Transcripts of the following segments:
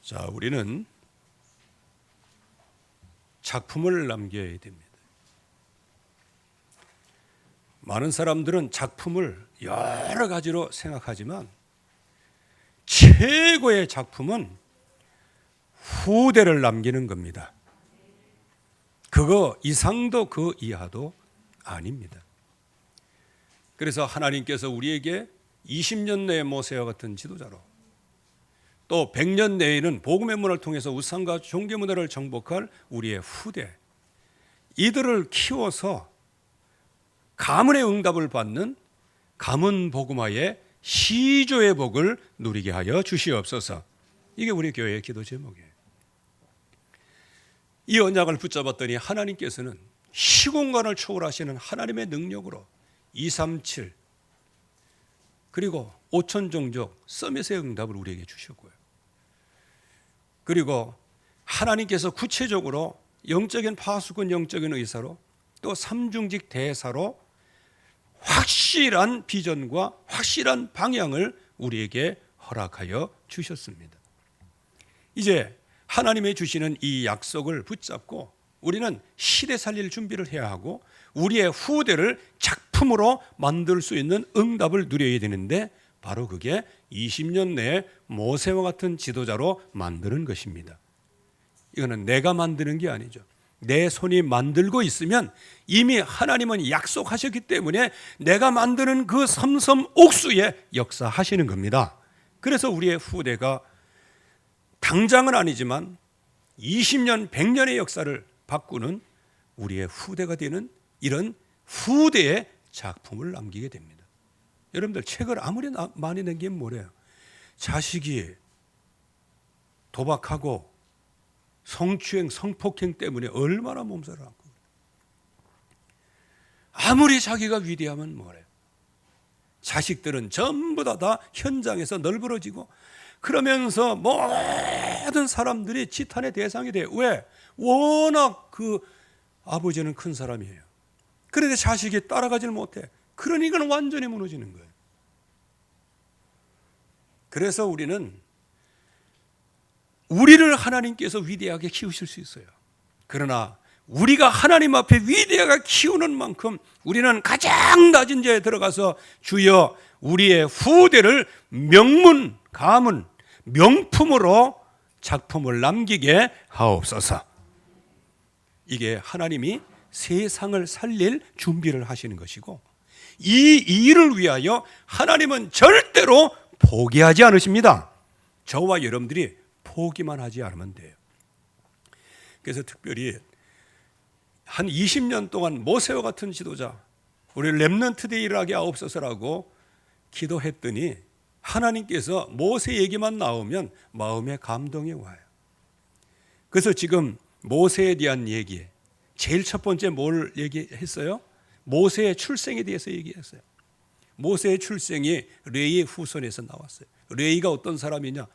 자, 우리는 작품을 남겨야 됩니다. 많은 사람들은 작품을 여러 가지로 생각하지만 최고의 작품은 후대를 남기는 겁니다. 그거 이상도 그 이하도 아닙니다. 그래서 하나님께서 우리에게 20년 내의 모세와 같은 지도자로, 또 100년 내에는 복음의 문을 통해서 우상과 종교 문화를 정복할 우리의 후대, 이들을 키워서 가문의 응답을 받는 가문 복음화의 시조의 복을 누리게 하여 주시옵소서. 이게 우리 교회의 기도 제목이에요. 이 언약을 붙잡았더니 하나님께서는 시공간을 초월하시는 하나님의 능력으로 237 그리고 5천 종족 서밋의 응답을 우리에게 주셨고요. 그리고 하나님께서 구체적으로 영적인 파수꾼, 영적인 의사로, 또 삼중직 대사로 확실한 비전과 확실한 방향을 우리에게 허락하여 주셨습니다. 이제 하나님의 주시는 이 약속을 붙잡고 우리는 시대 살릴 준비를 해야 하고 우리의 후대를 작품으로 만들 수 있는 응답을 누려야 되는데, 바로 그게 20년 내에 모세와 같은 지도자로 만드는 것입니다. 이거는 내가 만드는 게 아니죠. 내 손이 만들고 있으면 이미 하나님은 약속하셨기 때문에 내가 만드는 그 섬섬 옥수에 역사하시는 겁니다. 그래서 우리의 후대가 당장은 아니지만 20년, 100년의 역사를 바꾸는 우리의 후대가 되는 이런 후대의 작품을 남기게 됩니다. 여러분들 책을 아무리 많이 낸 게 뭐래요? 자식이 도박하고 성추행, 성폭행 때문에 얼마나 몸살을 앓고, 아무리 자기가 위대하면 뭐래요? 자식들은 전부 다 현장에서 널브러지고 그러면서 모든 사람들이 지탄의 대상이 돼요. 왜? 워낙 그 아버지는 큰 사람이에요. 그런데 자식이 따라가지를 못해. 그러니까 완전히 무너지는 거예요. 그래서 우리는 우리를 하나님께서 위대하게 키우실 수 있어요. 그러나 우리가 하나님 앞에 위대하게 키우는 만큼 우리는 가장 낮은 자에 들어가서 주여 우리의 후대를 명문, 가문, 명품으로 작품을 남기게 하옵소서. 이게 하나님이 세상을 살릴 준비를 하시는 것이고, 이 일을 위하여 하나님은 절대로 포기하지 않으십니다. 저와 여러분들이 포기만 하지 않으면 돼요. 그래서 특별히 한 20년 동안 모세와 같은 지도자, 우리 렘넌트들이 일하게 하옵소서라고 기도했더니 하나님께서 모세 얘기만 나오면 마음에 감동이 와요. 그래서 지금 모세에 대한 얘기, 제일 첫 번째 뭘 얘기했어요? 모세의 출생에 대해서 얘기했어요. 모세의 출생이 레이의 후손에서 나왔어요. 레이가 어떤 사람이냐?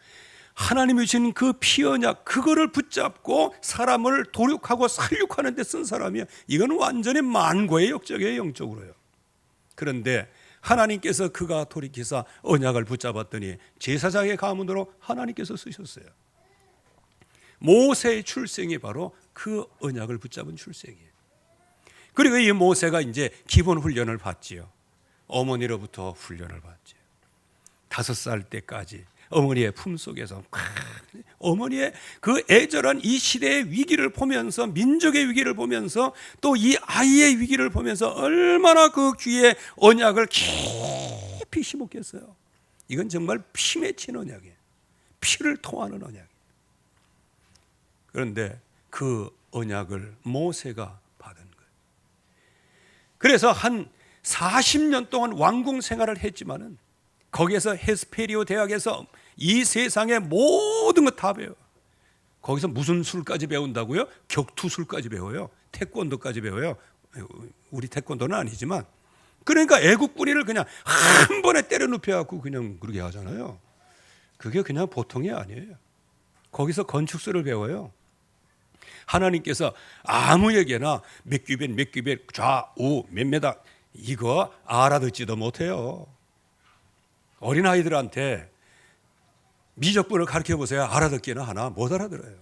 하나님이 주신 그 피언약, 그거를 붙잡고 사람을 도륙하고 살육하는 데 쓴 사람이야. 이건 완전히 만고의 역적이에요, 영적으로요. 그런데 하나님께서 그가 돌이키사 언약을 붙잡았더니 제사장의 가문으로 하나님께서 쓰셨어요. 모세의 출생이 바로 그 언약을 붙잡은 출생이에요. 그리고 이 모세가 이제 기본 훈련을 받지요. 어머니로부터 훈련을 받지요. 5살 때까지 어머니의 품속에서 어머니의 그 애절한 이 시대의 위기를 보면서, 민족의 위기를 보면서, 또 이 아이의 위기를 보면서 얼마나 그 귀에 언약을 깊이 심었겠어요. 이건 정말 피 맺힌 언약이에요. 피를 통하는 언약이에요. 그런데 그 언약을 모세가 받은 거예요. 그래서 한 40년 동안 왕궁 생활을 했지만은 거기에서 헤스페리오 대학에서 이 세상의 모든 것 다 배워요. 거기서 무슨 술까지 배운다고요? 격투술까지 배워요. 태권도까지 배워요. 우리 태권도는 아니지만, 그러니까 애국군인을 그냥 한 번에 때려 눕혀갖고 그냥 그렇게 하잖아요. 그게 그냥 보통이 아니에요. 거기서 건축술을 배워요. 하나님께서 아무에게나 몇 규빗 좌우 몇 메다 이거 알아듣지도 못해요. 어린아이들한테 미적분을 가르쳐 보세요. 알아듣기는 하나 못 알아들어요.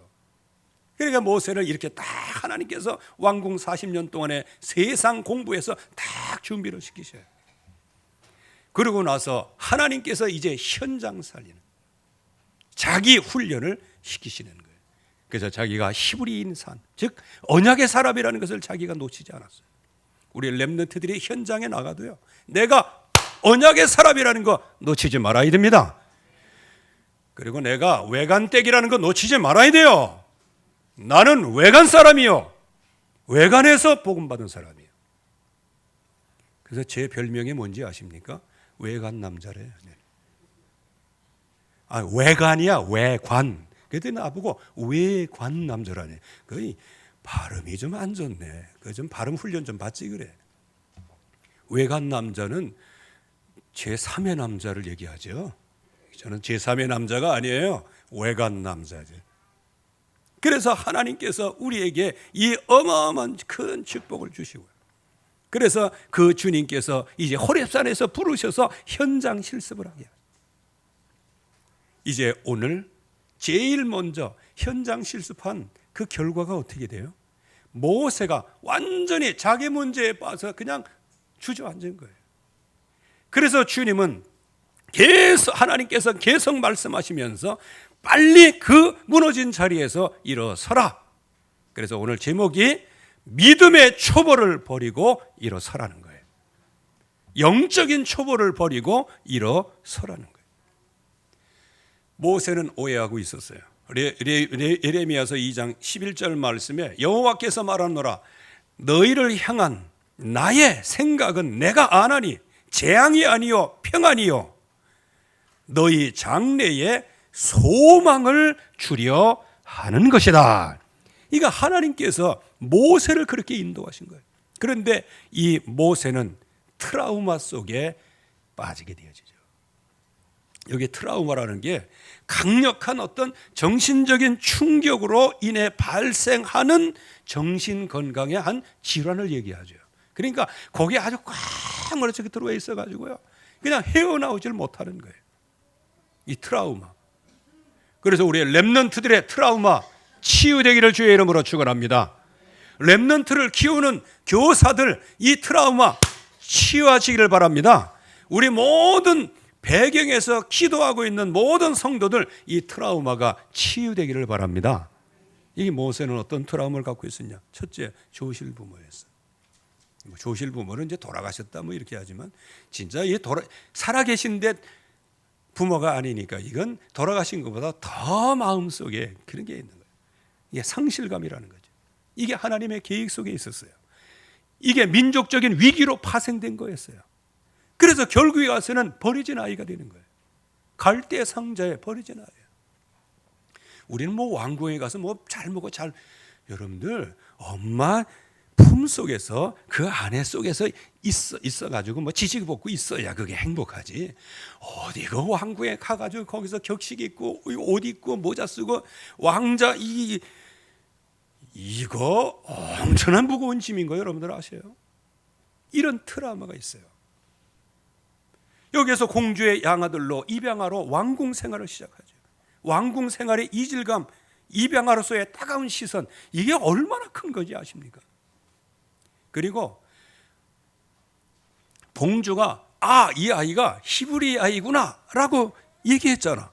그러니까 모세를 이렇게 딱 하나님께서 왕궁 40년 동안에 세상 공부해서 딱 준비를 시키셔요. 그러고 나서 하나님께서 이제 현장 살리는 자기 훈련을 시키시는 거예요. 그래서 자기가 히브리인 산, 즉 언약의 사람이라는 것을 자기가 놓치지 않았어요. 우리 렘넌트들이 현장에 나가도요, 내가 언약의 사람이라는 거 놓치지 말아야 됩니다. 그리고 내가 외간댁이라는 거 놓치지 말아야 돼요. 나는 외간 사람이요, 외간에서 복음 받은 사람이에요. 그래서 제 별명이 뭔지 아십니까? 외간 남자래요. 외관이야, 외관. 그랬더니 나보고 외관 남자라네. 거의 발음이 좀 안 좋네. 그 좀 발음 훈련 좀 받지 그래. 외관 남자는 제3의 남자를 얘기하죠. 저는 제3의 남자가 아니에요. 외관 남자죠. 그래서 하나님께서 우리에게 이 어마어마한 큰 축복을 주시고요. 그래서 그 주님께서 이제 호렙산에서 부르셔서 현장 실습을 하게 하죠. 이제 오늘 제일 먼저 현장 실습한 그 결과가 어떻게 돼요? 모세가 완전히 자기 문제에 빠져 그냥 주저앉은 거예요. 그래서 주님은 계속, 하나님께서 계속 말씀하시면서 빨리 그 무너진 자리에서 일어서라. 그래서 오늘 제목이 믿음의 초보를 버리고 일어서라는 거예요. 영적인 초보를 버리고 일어서라는 거예요. 모세는 오해하고 있었어요. 예레미야서 2장 11절 말씀에 여호와께서 말하노라, 너희를 향한 나의 생각은 내가 아나니 재앙이 아니요 평안이요 너희 장래에 소망을 주려 하는 것이다. 이거 하나님께서 모세를 그렇게 인도하신 거예요. 그런데 이 모세는 트라우마 속에 빠지게 되어지죠. 여기 트라우마라는 게 강력한 어떤 정신적인 충격으로 인해 발생하는 정신건강의 한 질환을 얘기하죠. 그러니까 거기에 아주 꽉 물어져 들어와 있어가지고요, 그냥 헤어나오질 못하는 거예요, 이 트라우마. 그래서 우리 렘넌트들의 트라우마 치유되기를 주의 이름으로 축원합니다. 렘넌트를 키우는 교사들, 이 트라우마 치유하시기를 바랍니다. 우리 모든 배경에서 기도하고 있는 모든 성도들, 이 트라우마가 치유되기를 바랍니다. 이 모세는 어떤 트라우마를 갖고 있었냐? 첫째, 조실부모였어요. 조실부모는 이제 돌아가셨다 뭐 이렇게 하지만 진짜 살아계신데 부모가 아니니까 이건 돌아가신 것보다 더 마음속에 그런 게 있는 거예요. 이게 상실감이라는 거죠. 이게 하나님의 계획 속에 있었어요. 이게 민족적인 위기로 파생된 거였어요. 그래서 결국에 가서는 버려진 아이가 되는 거예요. 갈대 상자에 버려진 아이예요. 우리는 뭐 왕궁에 가서 뭐 잘 먹고 여러분들 엄마 품 속에서 그 안에 속에서 있어가지고 뭐 지식 벗고 있어야 그게 행복하지. 어디 그 왕궁에 가가지고 거기서 격식 입고 옷 입고 모자 쓰고 왕자 이거 엄청난 무거운 짐인 거 여러분들 아세요? 이런 트라우마가 있어요. 여기에서 공주의 양아들로 입양아로 왕궁 생활을 시작하죠. 왕궁 생활의 이질감, 입양아로서의 따가운 시선, 이게 얼마나 큰 건지 아십니까? 그리고 공주가 이 아이가 히브리 아이구나 라고 얘기했잖아.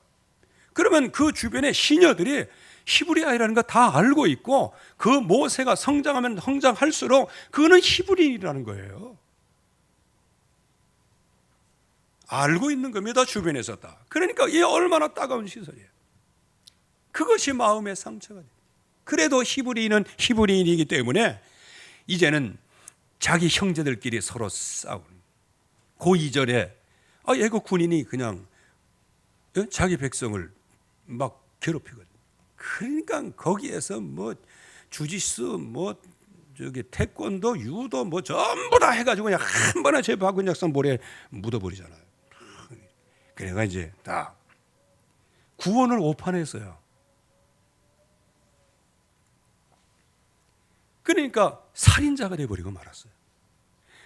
그러면 그 주변의 시녀들이 히브리 아이라는 거 다 알고 있고 그 모세가 성장하면 성장할수록 그는 히브리인이라는 거예요. 알고 있는 겁니다, 주변에서 다. 그러니까 이게 얼마나 따가운 시설이에요. 그것이 마음의 상처가 돼요. 그래도 히브리인은 히브리인이기 때문에 이제는 자기 형제들끼리 서로 싸우는, 그 이전에 애국 군인이 그냥 자기 백성을 막 괴롭히거든. 그러니까 거기에서 뭐 주짓수, 뭐 저기 태권도, 유도 뭐 전부 다 해가지고 그냥 한 번에 제 박은 약상 모래에 묻어버리잖아요. 그래가 이제 다 구원을 오판했어요. 그러니까 살인자가 돼버리고 말았어요.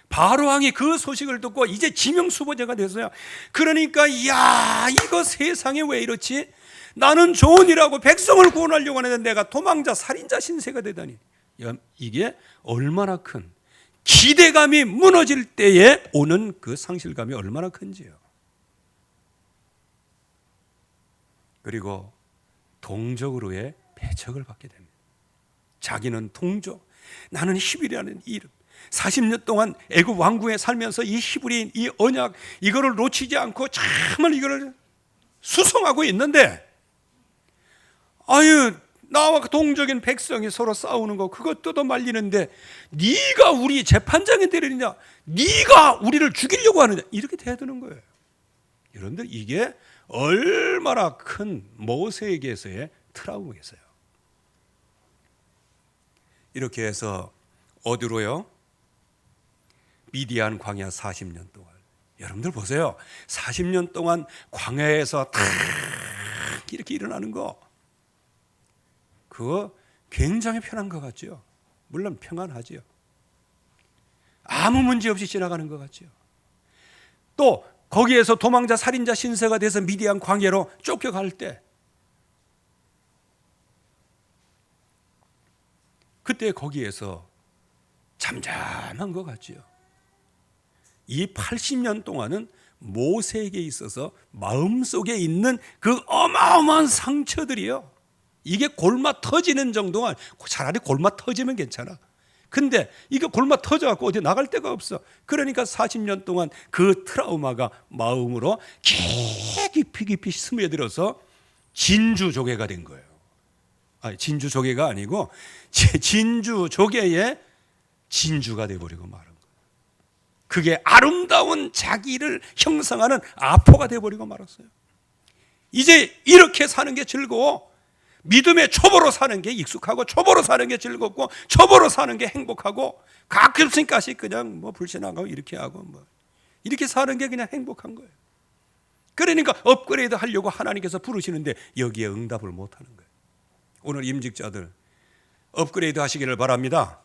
바로왕이 그 소식을 듣고 이제 지명수보자가 됐어요. 그러니까 이거 세상에 왜 이렇지? 나는 좋은 일하고 백성을 구원하려고 하는데 내가 도망자 살인자 신세가 되다니. 이게 얼마나 큰 기대감이 무너질 때에 오는 그 상실감이 얼마나 큰지요. 그리고 동족으로의 배척을 받게 됩니다. 자기는 동족, 나는 히브리라는 이름, 40년 동안 애굽 왕궁에 살면서 이 히브리인, 이 언약, 이거를 놓치지 않고 정말 이거를 수송하고 있는데, 아유, 나와 동족인 백성이 서로 싸우는 거 그것 뜯어 말리는데 네가 우리 재판장에 때리느냐, 네가 우리를 죽이려고 하느냐, 이렇게 대드는 거예요. 여러분들, 이게 얼마나 큰 모세에게서의 트라우마겠어요. 이렇게 해서 어디로요? 미디안 광야 40년 동안. 여러분들 보세요. 40년 동안 광야에서 탁 이렇게 일어나는 거, 그거 굉장히 편한 것 같죠? 물론 평안하지요. 아무 문제 없이 지나가는 것 같죠. 또 거기에서 도망자 살인자 신세가 돼서 미디안 광야로 쫓겨갈 때, 그때 거기에서 잠잠한 것 같지요. 이 80년 동안은 모세에게 있어서 마음속에 있는 그 어마어마한 상처들이요, 이게 골마 터지는 정도가, 차라리 골마 터지면 괜찮아. 근데 이게 골마 터져갖고 어디 나갈 데가 없어. 그러니까 40년 동안 그 트라우마가 마음으로 깊이 스며들어서 진주조개가 된 거예요. 아니, 진주조개가 아니고 진주조개의 진주가 돼버리고 말은 거예요. 그게 아름다운 자기를 형성하는 아포가 돼버리고 말았어요. 이제 이렇게 사는 게 즐거워. 믿음의 초보로 사는 게 익숙하고, 초보로 사는 게 즐겁고, 초보로 사는 게 행복하고, 가끔씩까지 그냥 뭐 불신하고 이렇게 하고 뭐 이렇게 사는 게 그냥 행복한 거예요. 그러니까 업그레이드 하려고 하나님께서 부르시는데 여기에 응답을 못 하는 거예요. 오늘 임직자들 업그레이드 하시기를 바랍니다.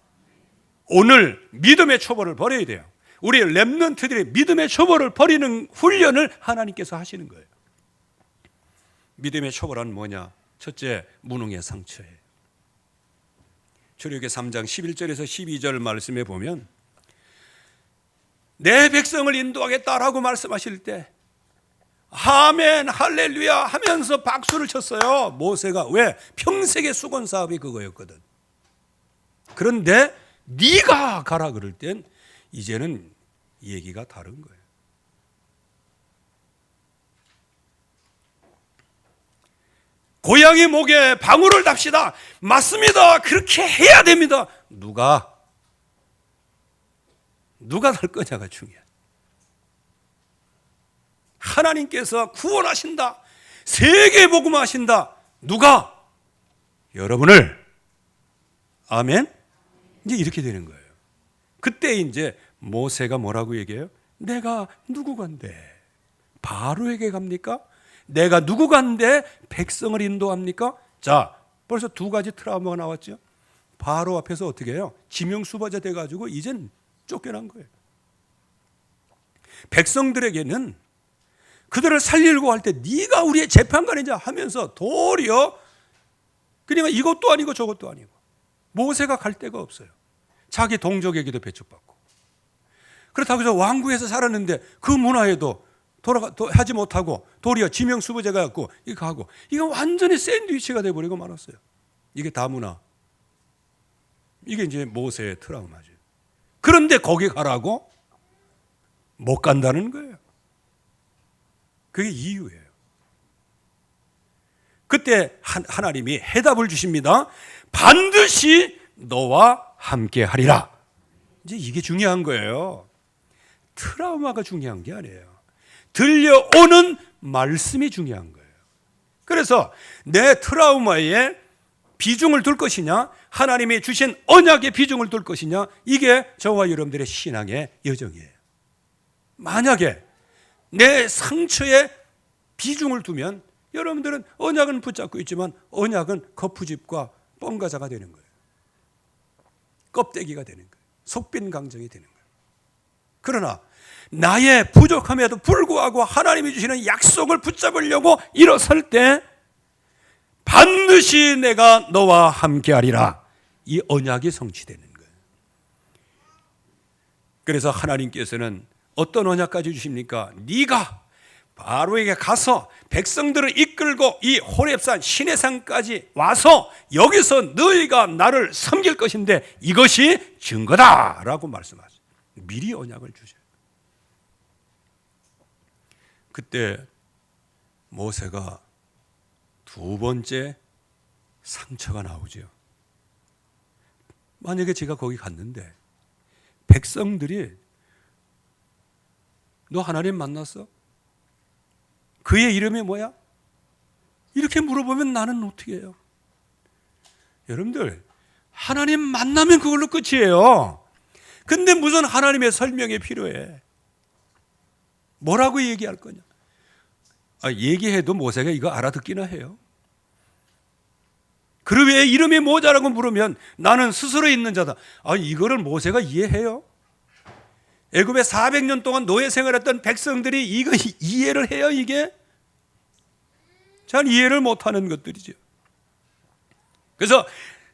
오늘 믿음의 초보를 버려야 돼요. 우리 렘넌트들이 믿음의 초보를 버리는 훈련을 하나님께서 하시는 거예요. 믿음의 초보란 뭐냐? 첫째, 무능의 상처예요. 출애굽기 3장 11절에서 12절 말씀에 보면 내 백성을 인도하겠다라고 말씀하실 때 아멘 할렐루야 하면서 박수를 쳤어요. 모세가. 왜? 평생의 수건 사업이 그거였거든. 그런데 네가 가라 그럴 땐 이제는 얘기가 다른 거예요. 고양이 목에 방울을 답시다. 맞습니다. 그렇게 해야 됩니다. 누가 날 거냐가 중요해. 하나님께서 구원하신다. 세계 복음하신다. 누가? 여러분을. 아멘. 이제 이렇게 되는 거예요. 그때 이제 모세가 뭐라고 얘기해요? 내가 누구간데 바로에게 갑니까? 내가 누구간데 백성을 인도합니까? 자, 벌써 두 가지 트라우마가 나왔죠. 바로 앞에서 어떻게 해요? 지명수바자 돼가지고 이젠 쫓겨난 거예요. 백성들에게는 그들을 살리려고 할 때 네가 우리의 재판관이자 하면서 도리어 그러니까 이것도 아니고 저것도 아니고 모세가 갈 데가 없어요. 자기 동족에게도 배척받고, 그렇다고 해서 왕궁에서 살았는데 그 문화에도 하지 못하고 도리어 지명수부제가 갖고 이거 하고, 이거 완전히 샌드위치가 돼버리고 말았어요. 이게 다문화. 이게 이제 모세의 트라우마죠. 그런데 거기 가라고 못 간다는 거예요. 그게 이유예요. 그때 하나님이 해답을 주십니다. 반드시 너와 함께 하리라. 이제 이게 중요한 거예요. 트라우마가 중요한 게 아니에요. 들려오는 말씀이 중요한 거예요. 그래서 내 트라우마에 비중을 둘 것이냐, 하나님이 주신 언약에 비중을 둘 것이냐, 이게 저와 여러분들의 신앙의 여정이에요. 만약에 내 상처에 비중을 두면 여러분들은 언약은 붙잡고 있지만 언약은 거푸집과 뻥가자가 되는 거예요. 껍데기가 되는 거예요. 속빈강정이 되는 거예요. 그러나 나의 부족함에도 불구하고 하나님이 주시는 약속을 붙잡으려고 일어설 때 반드시 내가 너와 함께하리라. 이 언약이 성취되는 거예요. 그래서 하나님께서는 어떤 언약까지 주십니까? 네가 바로에게 가서 백성들을 이끌고 이 호렙산 시내산까지 와서 여기서 너희가 나를 섬길 것인데 이것이 증거다라고 말씀하세요. 미리 언약을 주셔요. 그때 모세가 두 번째 상처가 나오죠. 만약에 제가 거기 갔는데 백성들이 너 하나님 만났어? 그의 이름이 뭐야? 이렇게 물어보면 나는 어떻게 해요? 여러분들, 하나님 만나면 그걸로 끝이에요. 근데 무슨 하나님의 설명이 필요해? 뭐라고 얘기할 거냐? 얘기해도 모세가 이거 알아듣기나 해요. 그럼 왜 이름이 뭐냐라고 물으면 나는 스스로 있는 자다. 이거를 모세가 이해해요? 애굽에 400년 동안 노예 생활했던 백성들이 이거 이해를 해요? 이게? 잘 이해를 못하는 것들이죠. 그래서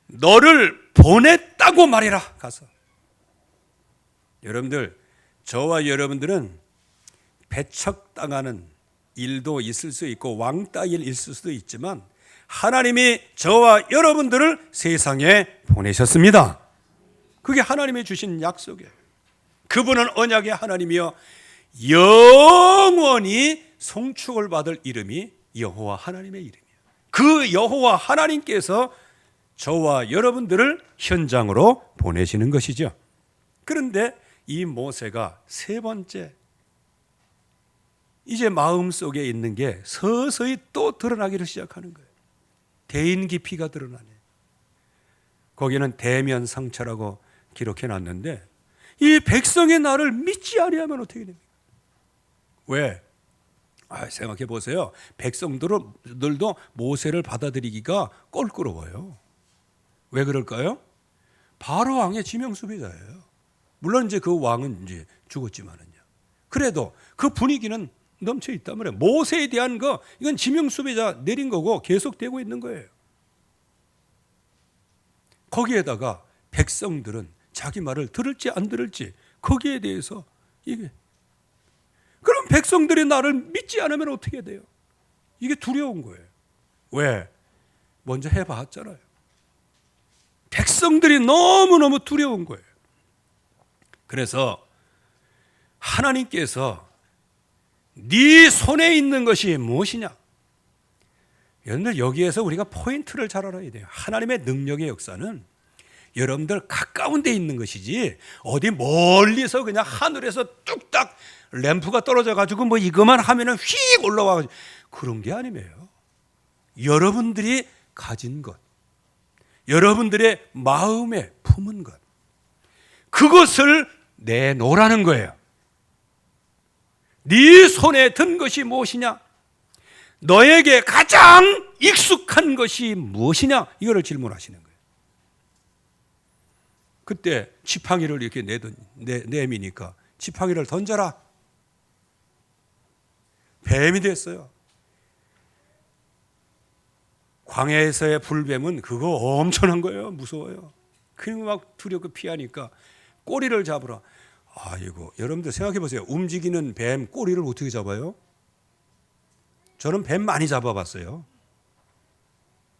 너를 보냈다고 말해라. 가서. 여러분들, 저와 여러분들은 배척당하는 일도 있을 수 있고 왕따일 있을 수도 있지만 하나님이 저와 여러분들을 세상에 보내셨습니다. 그게 하나님이 주신 약속이에요. 그분은 언약의 하나님이여 영원히 송축을 받을 이름이 여호와 하나님의 이름이에요. 그 여호와 하나님께서 저와 여러분들을 현장으로 보내시는 것이죠. 그런데 이 모세가 세 번째, 이제 마음속에 있는 게 서서히 또 드러나기를 시작하는 거예요. 대인 깊이가 드러나네. 거기는 대면 상처라고 기록해 놨는데 이 백성의 나를 믿지 아니하면 어떻게 됩니까? 왜? 생각해 보세요. 백성들도 모세를 받아들이기가 껄끄러워요. 왜 그럴까요? 바로 왕의 지명 수배자예요. 물론 이제 그 왕은 이제 죽었지만은요. 그래도 그 분위기는 넘쳐 있단 말이에요. 모세에 대한 이건 지명 수배자 내린 거고 계속되고 있는 거예요. 거기에다가 백성들은 자기 말을 들을지 안 들을지 거기에 대해서 이게 그럼 백성들이 나를 믿지 않으면 어떻게 돼요? 이게 두려운 거예요. 왜? 먼저 해봤잖아요. 백성들이 너무너무 두려운 거예요. 그래서 하나님께서 네 손에 있는 것이 무엇이냐? 여러분들 여기에서 우리가 포인트를 잘 알아야 돼요. 하나님의 능력의 역사는 여러분들 가까운 데 있는 것이지 어디 멀리서 그냥 하늘에서 뚝딱 램프가 떨어져 가지고 이거만 하면은 휙 올라와 가지고 그런 게 아니에요. 여러분들이 가진 것, 여러분들의 마음에 품은 것, 그것을 내놓으라는 거예요. 네 손에 든 것이 무엇이냐? 너에게 가장 익숙한 것이 무엇이냐? 이거를 질문하시는 거예요. 그때 지팡이를 이렇게 내미니까 지팡이를 던져라. 뱀이 됐어요. 광야에서의 불뱀은 그거 엄청난 거예요. 무서워요. 그리고 막 두렵고 피하니까 꼬리를 잡으라. 아이고, 여러분들 생각해 보세요. 움직이는 뱀 꼬리를 어떻게 잡아요? 저는 뱀 많이 잡아봤어요.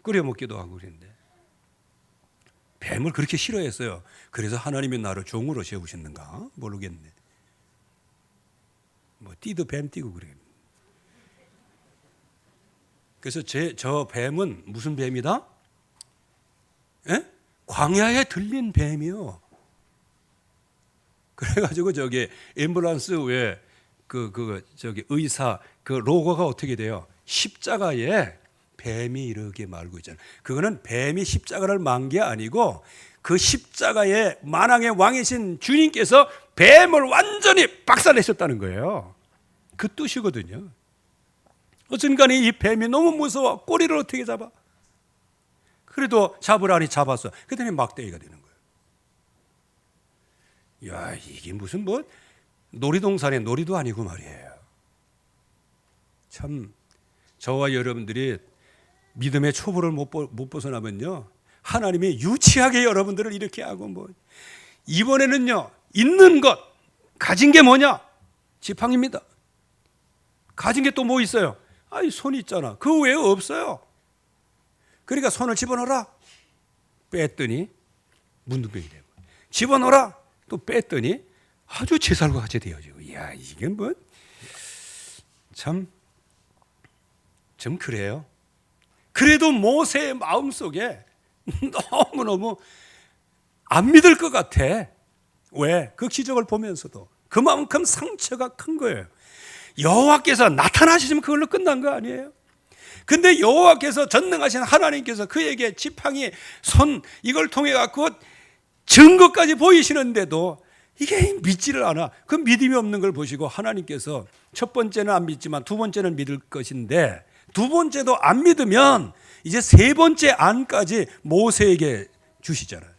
끓여 먹기도 하고 그랬는데 뱀을 그렇게 싫어했어요. 그래서 하나님이 나를 종으로 세우셨는가 모르겠네. 띠도 뱀 띠고 그래요. 그래서 저 뱀은 무슨 뱀이다? 예? 광야에 들린 뱀이요. 그래가지고 저기 앰뷸런스 왜 저기 의사 그 로고가 어떻게 돼요? 십자가에 뱀이 이렇게 말고 있잖아요. 그거는 뱀이 십자가를 만 게 아니고 그 십자가에 만왕의 왕이신 주님께서 뱀을 완전히 박살내셨다는 거예요. 그 뜻이거든요. 어쨌든 이 뱀이 너무 무서워. 꼬리를 어떻게 잡아? 그래도 잡으라니 잡았어. 그랬더니 막대기가 되는 거예요. 야, 이게 무슨 놀이동산의 놀이도 아니고 말이에요. 참 저와 여러분들이 믿음의 초보를 못 벗어나면요, 하나님이 유치하게 여러분들을 이렇게 하고 이번에는요, 있는 것, 가진 게 뭐냐? 지팡이입니다. 가진 게 또 뭐 있어요? 손이 있잖아. 그 외에 없어요. 그러니까 손을 집어넣어라. 뺐더니 문둥병이 되고, 집어넣어라. 또 뺐더니 아주 제살과 같이 되어지고. 이야, 이게 좀 그래요. 그래도 모세의 마음속에 너무너무 안 믿을 것 같아. 왜? 그 기적을 보면서도 그만큼 상처가 큰 거예요. 여호와께서 나타나시면 그걸로 끝난 거 아니에요? 근데 여호와께서 전능하신 하나님께서 그에게 지팡이 손 이걸 통해 갖고 증거까지 보이시는데도 이게 믿지를 않아. 그 믿음이 없는 걸 보시고 하나님께서 첫 번째는 안 믿지만 두 번째는 믿을 것인데, 두 번째도 안 믿으면 이제 세 번째 안까지 모세에게 주시잖아요.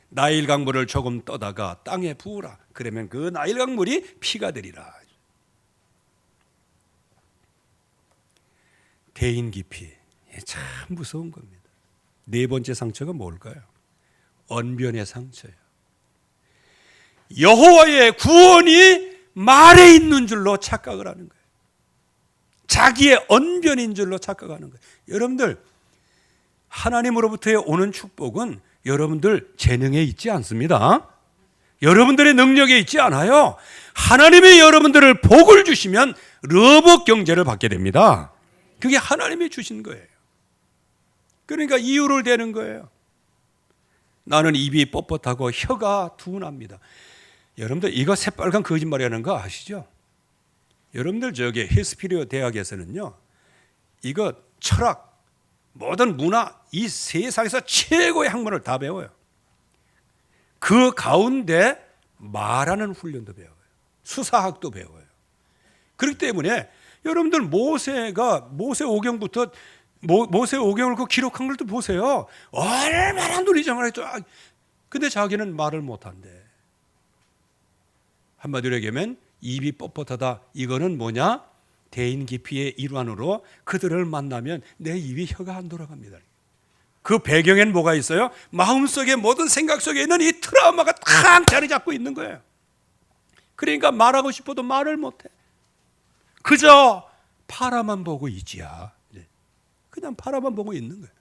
나일 강물을 조금 떠다가 땅에 부으라. 그러면 그 나일 강물이 피가 되리라. 대인 깊이. 참 무서운 겁니다. 네 번째 상처가 뭘까요? 언변의 상처예요. 여호와의 구원이 말에 있는 줄로 착각을 하는 거예요. 자기의 언변인 줄로 착각하는 거예요. 여러분들, 하나님으로부터 오는 축복은 여러분들 재능에 있지 않습니다. 여러분들의 능력에 있지 않아요. 하나님이 여러분들을 복을 주시면 러복 경제를 받게 됩니다. 그게 하나님이 주신 거예요. 그러니까 이유를 대는 거예요. 나는 입이 뻣뻣하고 혀가 둔합니다. 여러분들, 이거 새빨간 거짓말이라는 거 아시죠? 여러분들, 저기 힐스피리오 대학에서는요, 이거 철학, 모든 문화, 이 세상에서 최고의 학문을 다 배워요. 그 가운데 말하는 훈련도 배워요. 수사학도 배워요. 그렇기 때문에 여러분들, 모세 오경부터 모세 오경을 그 기록한 걸 또 보세요. 얼마나 논리정을 했죠. 근데 자기는 말을 못한대. 한마디로 얘기하면 입이 뻣뻣하다. 이거는 뭐냐? 대인 깊이의 일환으로 그들을 만나면 내 입이 혀가 안 돌아갑니다. 그 배경엔 뭐가 있어요? 마음속에 모든 생각 속에 있는 이 트라우마가 탁 자리 잡고 있는 거예요. 그러니까 말하고 싶어도 말을 못해. 그저 바라만 보고 있지야. 그냥 바라만 보고 있는 거예요.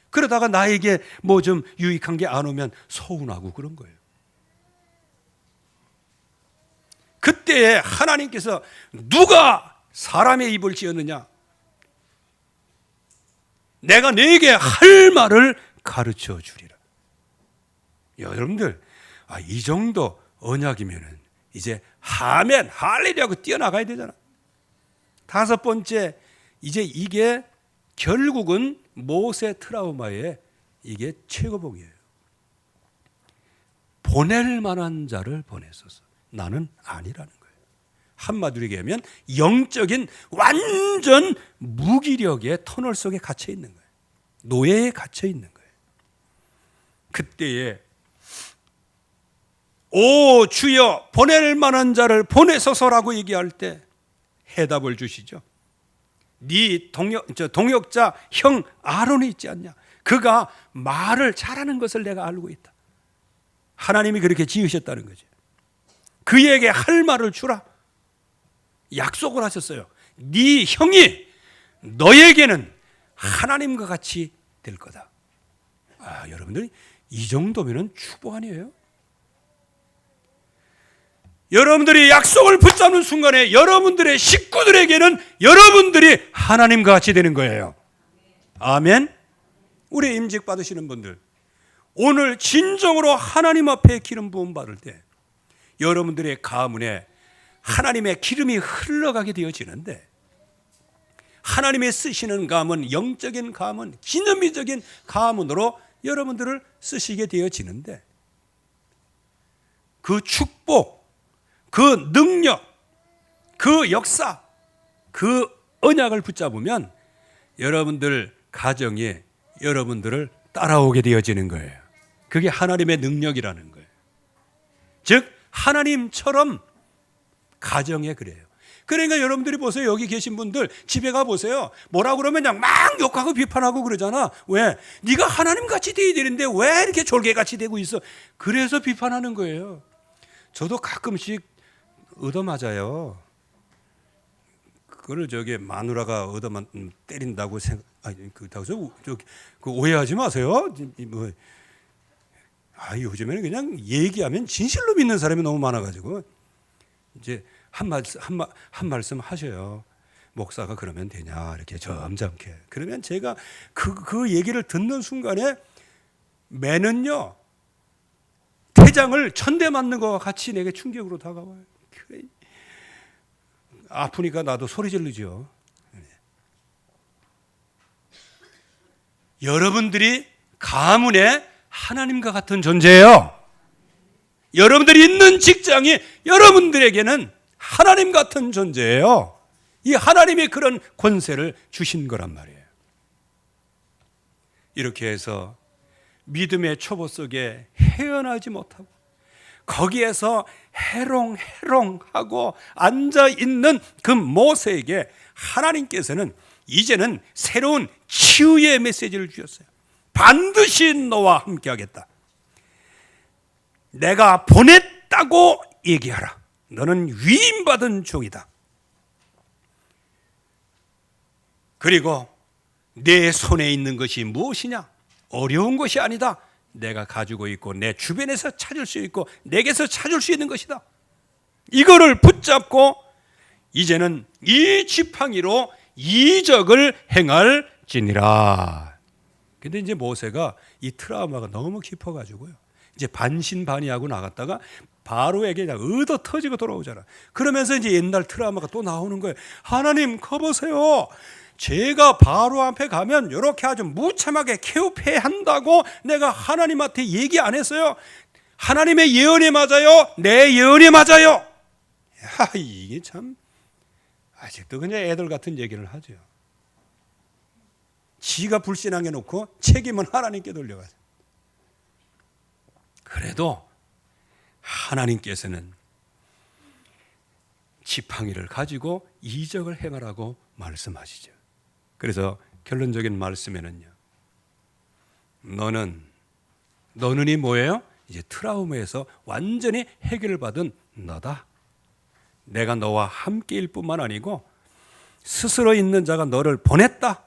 그러다가 나에게 뭐 좀 유익한 게 안 오면 서운하고 그런 거예요. 그때에 하나님께서 누가 사람의 입을 지었느냐? 내가 너에게 할 말을 가르쳐 주리라. 여러분들, 이 정도 언약이면은 이제 아멘, 할렐루야 하고 뛰어나가야 되잖아. 다섯 번째, 이제 이게 결국은 모세 트라우마의 이게 최고봉이에요. 보낼 만한 자를 보냈소서. 나는 아니라는 거예요. 한마디로 얘기하면 영적인 완전 무기력의 터널 속에 갇혀 있는 거예요. 노예에 갇혀 있는 거예요. 그때에 오 주여 보낼 만한 자를 보내소서라고 얘기할 때 해답을 주시죠. 네 동역자 형 아론이 있지 않냐? 그가 말을 잘하는 것을 내가 알고 있다. 하나님이 그렇게 지으셨다는 거죠. 그에게 할 말을 주라. 약속을 하셨어요. 네 형이 너에게는 하나님과 같이 될 거다. 여러분들이 이 정도면 축복 아니에요? 여러분들이 약속을 붙잡는 순간에 여러분들의 식구들에게는 여러분들이 하나님과 같이 되는 거예요. 아멘. 우리 임직 받으시는 분들, 오늘 진정으로 하나님 앞에 기름 부음 받을 때 여러분들의 가문에 하나님의 기름이 흘러가게 되어지는데, 하나님의 쓰시는 가문, 영적인 가문, 기념비적인 가문으로 여러분들을 쓰시게 되어지는데, 그 축복, 그 능력, 그 역사, 그 언약을 붙잡으면 여러분들 가정이 여러분들을 따라오게 되어지는 거예요. 그게 하나님의 능력이라는 거예요. 즉 하나님처럼 가정에 그래요. 그러니까 여러분들이 보세요. 여기 계신 분들 집에 가 보세요. 뭐라 그러면 그냥 막 욕하고 비판하고 그러잖아. 왜? 네가 하나님 같이 돼야 되는데 왜 이렇게 졸개같이 되고 있어? 그래서 비판하는 거예요. 저도 가끔씩 얻어맞아요. 그거를 저기 마누라가 얻어맞 때린다고 그렇다고 그 오해하지 마세요. 뭐, 요즘에는 그냥 얘기하면 진실로 믿는 사람이 너무 많아가지고 이제 한 말씀 하셔요. 목사가 그러면 되냐 이렇게 점잖게. 그러면 제가 그 얘기를 듣는 순간에 매는요 태장을 천대 맞는 것과 같이 내게 충격으로 다가와요. 아프니까 나도 소리 지르죠. 여러분들이 가문에 하나님과 같은 존재예요. 여러분들이 있는 직장이 여러분들에게는 하나님 같은 존재예요. 이 하나님이 그런 권세를 주신 거란 말이에요. 이렇게 해서 믿음의 초보 속에 헤어나지 못하고 거기에서 해롱해롱하고 앉아있는 그 모세에게 하나님께서는 이제는 새로운 치유의 메시지를 주셨어요. 반드시 너와 함께 하겠다. 내가 보냈다고 얘기하라. 너는 위임받은 종이다. 그리고 내 손에 있는 것이 무엇이냐? 어려운 것이 아니다. 내가 가지고 있고 내 주변에서 찾을 수 있고 내게서 찾을 수 있는 것이다. 이거를 붙잡고 이제는 이 지팡이로 이적을 행할지니라. 근데 이제 모세가 이 트라우마가 너무 깊어가지고요. 이제 반신반의하고 나갔다가 바로에게 그냥 얻어 터지고 돌아오잖아. 그러면서 이제 옛날 트라우마가 또 나오는 거예요. 하나님 커보세요. 제가 바로 앞에 가면 이렇게 아주 무참하게 케오패한다고 내가 하나님한테 얘기 안 했어요. 하나님의 예언이 맞아요? 내 예언이 맞아요? 이게 참 아직도 그냥 애들 같은 얘기를 하죠. 지가 불신앙해 놓고 책임은 하나님께 돌려가죠. 그래도 하나님께서는 지팡이를 가지고 이적을 행하라고 말씀하시죠. 그래서 결론적인 말씀에는요, 너는이 뭐예요? 이제 트라우마에서 완전히 해결을 받은 너다. 내가 너와 함께일 뿐만 아니고 스스로 있는 자가 너를 보냈다.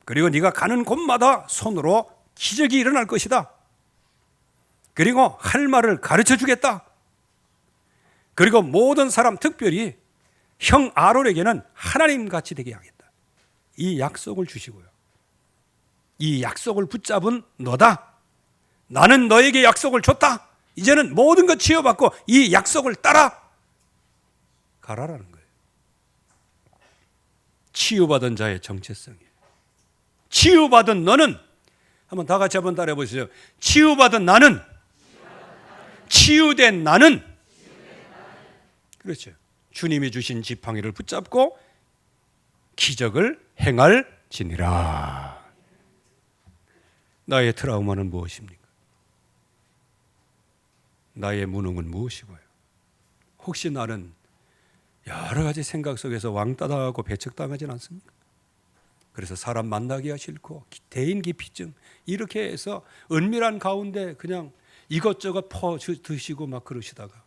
그리고 네가 가는 곳마다 손으로 기적이 일어날 것이다. 그리고 할 말을 가르쳐 주겠다. 그리고 모든 사람, 특별히 형 아론에게는 하나님같이 되게 하겠다. 이 약속을 주시고요. 이 약속을 붙잡은 너다. 나는 너에게 약속을 줬다. 이제는 모든 것 치유받고 이 약속을 따라 가라라는 거예요. 치유받은 자의 정체성이에요. 치유받은 너는, 한번 다 같이 한번 따라해 보시죠. 치유받은 나는, 치유된 나는, 그렇죠. 주님이 주신 지팡이를 붙잡고 기적을 행할지니라. 나의 트라우마는 무엇입니까? 나의 무능은 무엇이고요? 혹시 나는 여러 가지 생각 속에서 왕따 당하고 배척당하진 않습니까? 그래서 사람 만나기가 싫고 대인기피증 이렇게 해서 은밀한 가운데 그냥 이것저것 퍼 드시고 막 그러시다가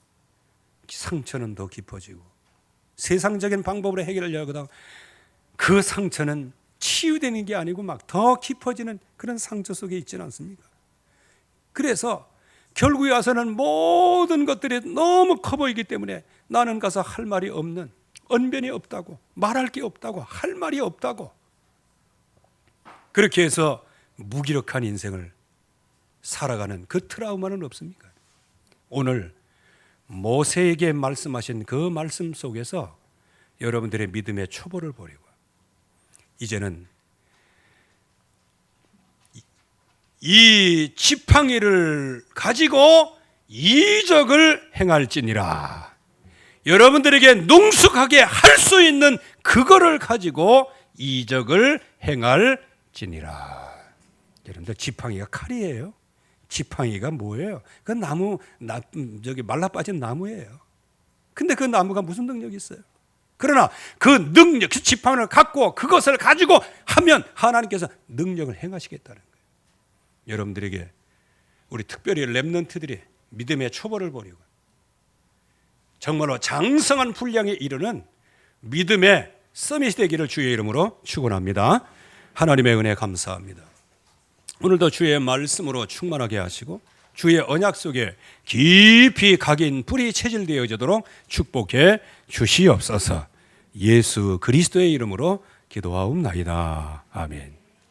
상처는 더 깊어지고 세상적인 방법으로 해결하려고 하다가 그 상처는 치유되는 게 아니고 막 더 깊어지는 그런 상처 속에 있지는 않습니까? 그래서 결국에 와서는 모든 것들이 너무 커 보이기 때문에 나는 가서 할 말이 없는, 언변이 없다고, 말할 게 없다고, 할 말이 없다고, 그렇게 해서 무기력한 인생을 살아가는 그 트라우마는 없습니까? 오늘 모세에게 말씀하신 그 말씀 속에서 여러분들의 믿음의 초보를 보리고 이제는 이 지팡이를 가지고 이적을 행할지니라. 여러분들에게 능숙하게 할 수 있는 그거를 가지고 이적을 행할지니라. 여러분들 지팡이가 칼이에요. 지팡이가 뭐예요? 그 나무, 저기 말라 빠진 나무예요. 근데 그 나무가 무슨 능력이 있어요? 그러나 그 능력, 그 지팡이를 갖고 그것을 가지고 하면 하나님께서 능력을 행하시겠다는 거예요. 여러분들에게 우리 특별히 렘넌트들이 믿음의 초벌을 보이고 정말로 장성한 분량에 이르는 믿음의 서밋이 되기를 주의 이름으로 축원합니다. 하나님의 은혜 감사합니다. 오늘도 주의 말씀으로 충만하게 하시고 주의 언약 속에 깊이 각인 뿌리 체질되어지도록 축복해 주시옵소서. 예수 그리스도의 이름으로 기도하옵나이다. 아멘.